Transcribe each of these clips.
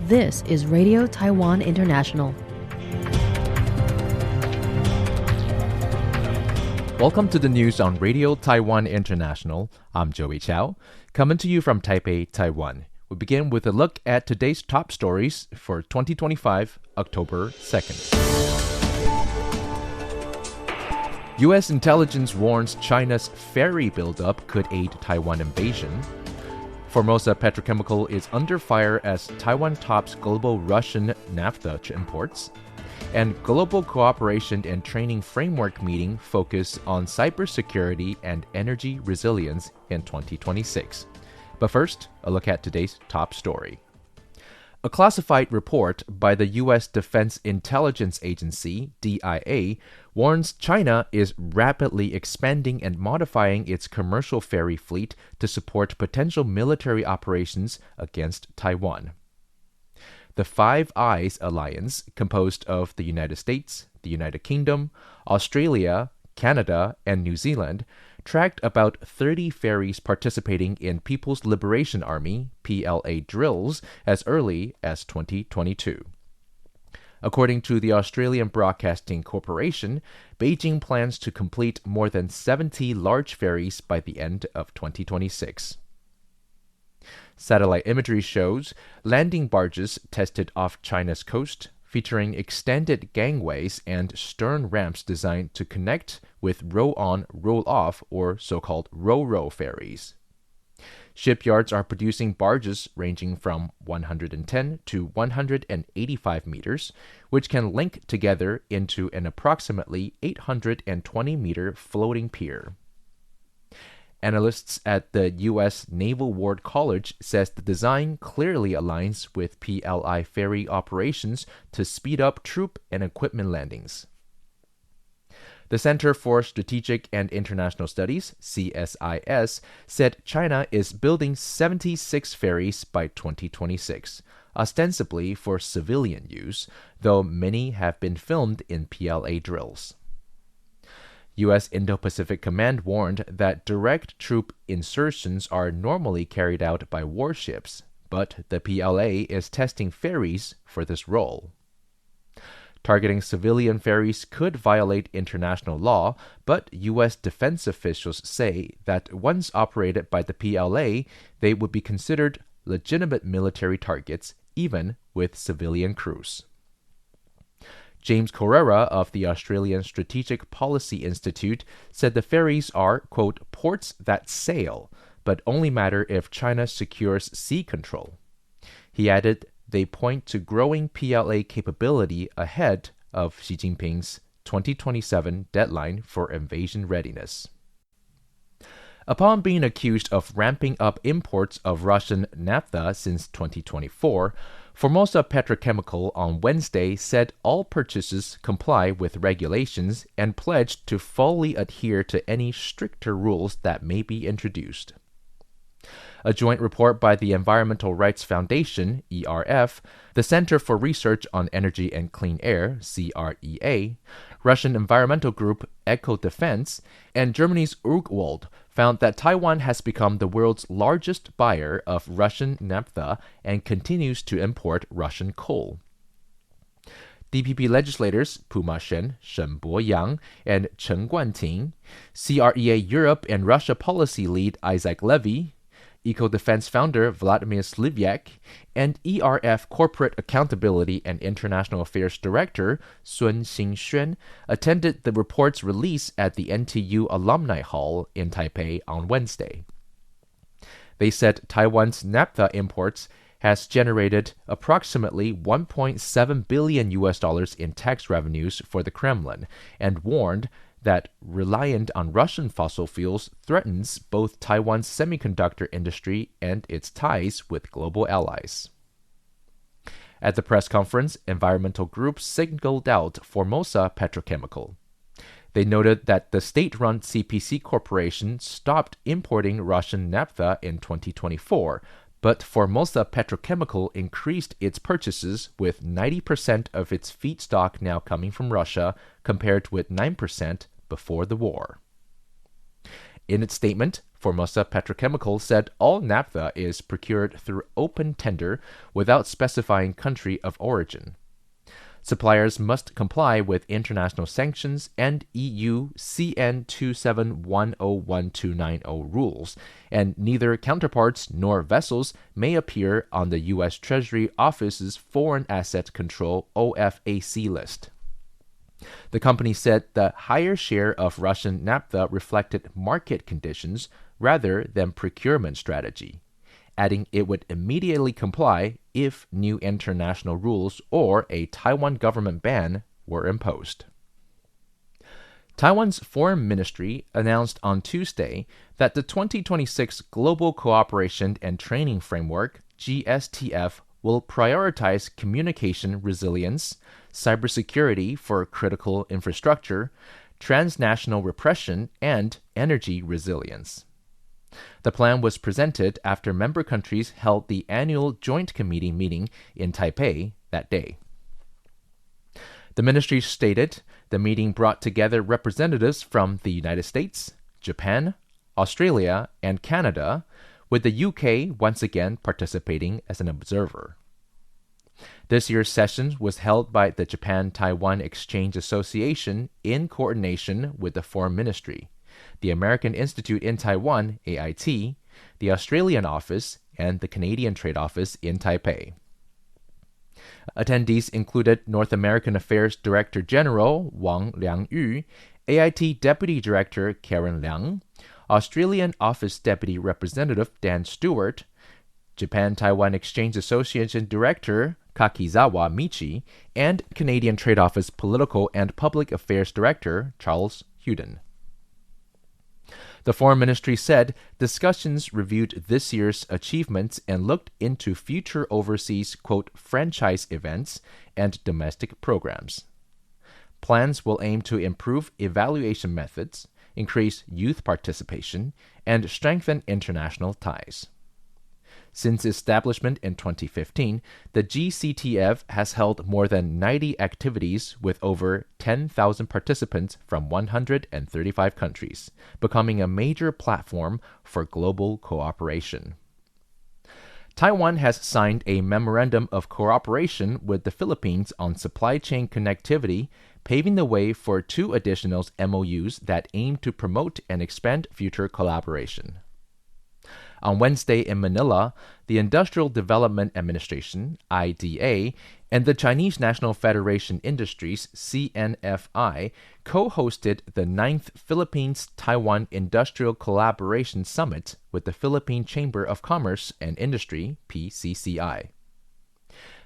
This is Radio Taiwan International. Welcome to the news on Radio Taiwan International. I'm Joey Chow, coming to you from Taipei, Taiwan. We begin with a look at today's top stories for 2025, October 2nd. U.S. intelligence warns China's ferry buildup could aid Taiwan invasion. Formosa Petrochemical is under fire as Taiwan tops global Russian naphtha imports. And Global Cooperation and Training Framework meeting focus on cybersecurity and energy resilience in 2026. But first, a look at today's top story. A classified report by the U.S. Defense Intelligence Agency, DIA, warns China is rapidly expanding and modifying its commercial ferry fleet to support potential military operations against Taiwan. The Five Eyes alliance, composed of the United States, the United Kingdom, Australia, Canada, and New Zealand, tracked about 30 ferries participating in People's Liberation Army (PLA) drills as early as 2022. According to the Australian Broadcasting Corporation, Beijing plans to complete more than 70 large ferries by the end of 2026. Satellite imagery shows landing barges tested off China's coast, featuring extended gangways and stern ramps designed to connect with row-on, roll-off, or so-called ro-ro ferries. Shipyards are producing barges ranging from 110 to 185 meters, which can link together into an approximately 820-meter floating pier. Analysts at the U.S. Naval War College says the design clearly aligns with PLI ferry operations to speed up troop and equipment landings. The Center for Strategic and International Studies, CSIS, said China is building 76 ferries by 2026, ostensibly for civilian use, though many have been filmed in PLA drills. U.S. Indo-Pacific Command warned that direct troop insertions are normally carried out by warships, but the PLA is testing ferries for this role. Targeting civilian ferries could violate international law, but U.S. defense officials say that once operated by the PLA, they would be considered legitimate military targets, even with civilian crews. James Correra of the Australian Strategic Policy Institute said the ferries are, quote, ports that sail, but only matter if China secures sea control. He added they point to growing PLA capability ahead of Xi Jinping's 2027 deadline for invasion readiness. Upon being accused of ramping up imports of Russian naphtha since 2024, Formosa Petrochemical on Wednesday said all purchases comply with regulations and pledged to fully adhere to any stricter rules that may be introduced. A joint report by the Environmental Rights Foundation, ERF, the Center for Research on Energy and Clean Air, CREA, Russian environmental group Eco Defense, and Germany's Urgwald found that Taiwan has become the world's largest buyer of Russian naphtha and continues to import Russian coal. DPP legislators Puma Shen, Shen Boyang, and Chen Guanting, CREA Europe and Russia policy lead Isaac Levy, Eco-Defense founder Vladimir Slivyak, and ERF Corporate Accountability and International Affairs Director Sun Xingxuan attended the report's release at the NTU Alumni Hall in Taipei on Wednesday. They said Taiwan's naphtha imports has generated approximately $1.7 billion in tax revenues for the Kremlin and warned that reliant on Russian fossil fuels threatens both Taiwan's semiconductor industry and its ties with global allies. At the press conference, environmental groups singled out Formosa Petrochemical. They noted that the state-run CPC Corporation stopped importing Russian naphtha in 2024, but Formosa Petrochemical increased its purchases with 90% of its feedstock now coming from Russia, compared with 9% before the war. In its statement, Formosa Petrochemical said all naphtha is procured through open tender without specifying country of origin. Suppliers must comply with international sanctions and EU CN 27101290 rules, and neither counterparts nor vessels may appear on the U.S. Treasury Office's Foreign Asset Control OFAC list. The company said the higher share of Russian naphtha reflected market conditions rather than procurement strategy, adding it would immediately comply if new international rules or a Taiwan government ban were imposed. Taiwan's foreign ministry announced on Tuesday that the 2026 Global Cooperation and Training Framework, GSTF, will prioritize communication resilience, cybersecurity for critical infrastructure, transnational repression, and energy resilience. The plan was presented after member countries held the annual Joint Committee meeting in Taipei that day. The ministry stated the meeting brought together representatives from the United States, Japan, Australia, and Canada, with the UK once again participating as an observer. This year's session was held by the Japan-Taiwan Exchange Association in coordination with the Foreign Ministry, the American Institute in Taiwan, AIT, the Australian Office, and the Canadian Trade Office in Taipei. Attendees included North American Affairs Director General Wang Liangyu, AIT Deputy Director Karen Liang, Australian Office Deputy Representative Dan Stewart, Japan-Taiwan Exchange Association Director Kakizawa Michi, and Canadian Trade Office Political and Public Affairs Director Charles Huden. The Foreign Ministry said discussions reviewed this year's achievements and looked into future overseas, quote, franchise events and domestic programs. Plans will aim to improve evaluation methods, increase youth participation, and strengthen international ties. Since establishment in 2015, the GCTF has held more than 90 activities with over 10,000 participants from 135 countries, becoming a major platform for global cooperation. Taiwan has signed a memorandum of cooperation with the Philippines on supply chain connectivity, paving the way for 2 additional MOUs that aim to promote and expand future collaboration. On Wednesday in Manila, the Industrial Development Administration, IDA, and the Chinese National Federation Industries, CNFI, co-hosted the 9th Philippines-Taiwan Industrial Collaboration Summit with the Philippine Chamber of Commerce and Industry, PCCI.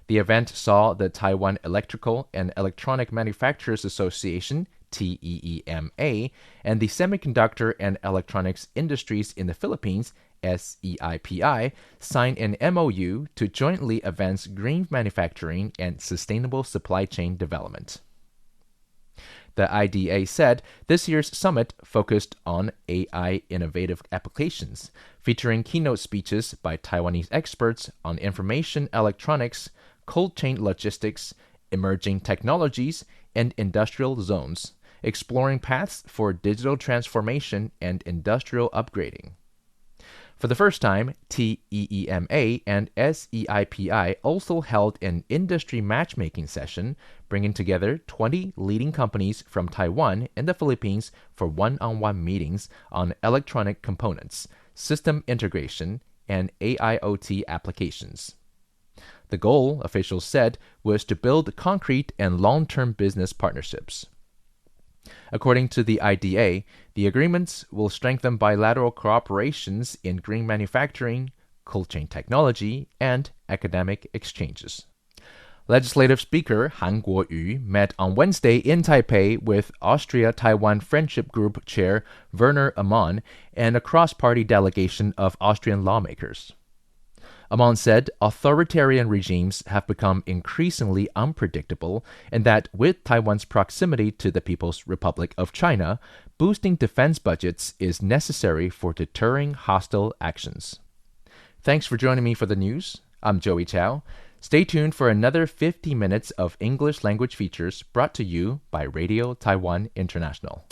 The event saw the Taiwan Electrical and Electronic Manufacturers Association, TEEMA, and the Semiconductor and Electronics Industries in the Philippines, SEIPI, sign an MOU to jointly advance green manufacturing and sustainable supply chain development. The IDA said this year's summit focused on AI innovative applications, featuring keynote speeches by Taiwanese experts on information electronics, cold chain logistics, emerging technologies, and industrial zones, exploring paths for digital transformation and industrial upgrading. For the first time, TEEMA and SEIPI also held an industry matchmaking session, bringing together 20 leading companies from Taiwan and the Philippines for one-on-one meetings on electronic components, system integration, and AIoT applications. The goal, officials said, was to build concrete and long-term business partnerships. According to the IDA, the agreements will strengthen bilateral cooperations in green manufacturing, cold chain technology, and academic exchanges. Legislative Speaker Han Kuo-yu met on Wednesday in Taipei with Austria-Taiwan Friendship Group Chair Werner Ammann and a cross-party delegation of Austrian lawmakers. Ammann said authoritarian regimes have become increasingly unpredictable and that with Taiwan's proximity to the People's Republic of China, boosting defense budgets is necessary for deterring hostile actions. Thanks for joining me for the news. I'm Joey Chow. Stay tuned for another 50 minutes of English language features brought to you by Radio Taiwan International.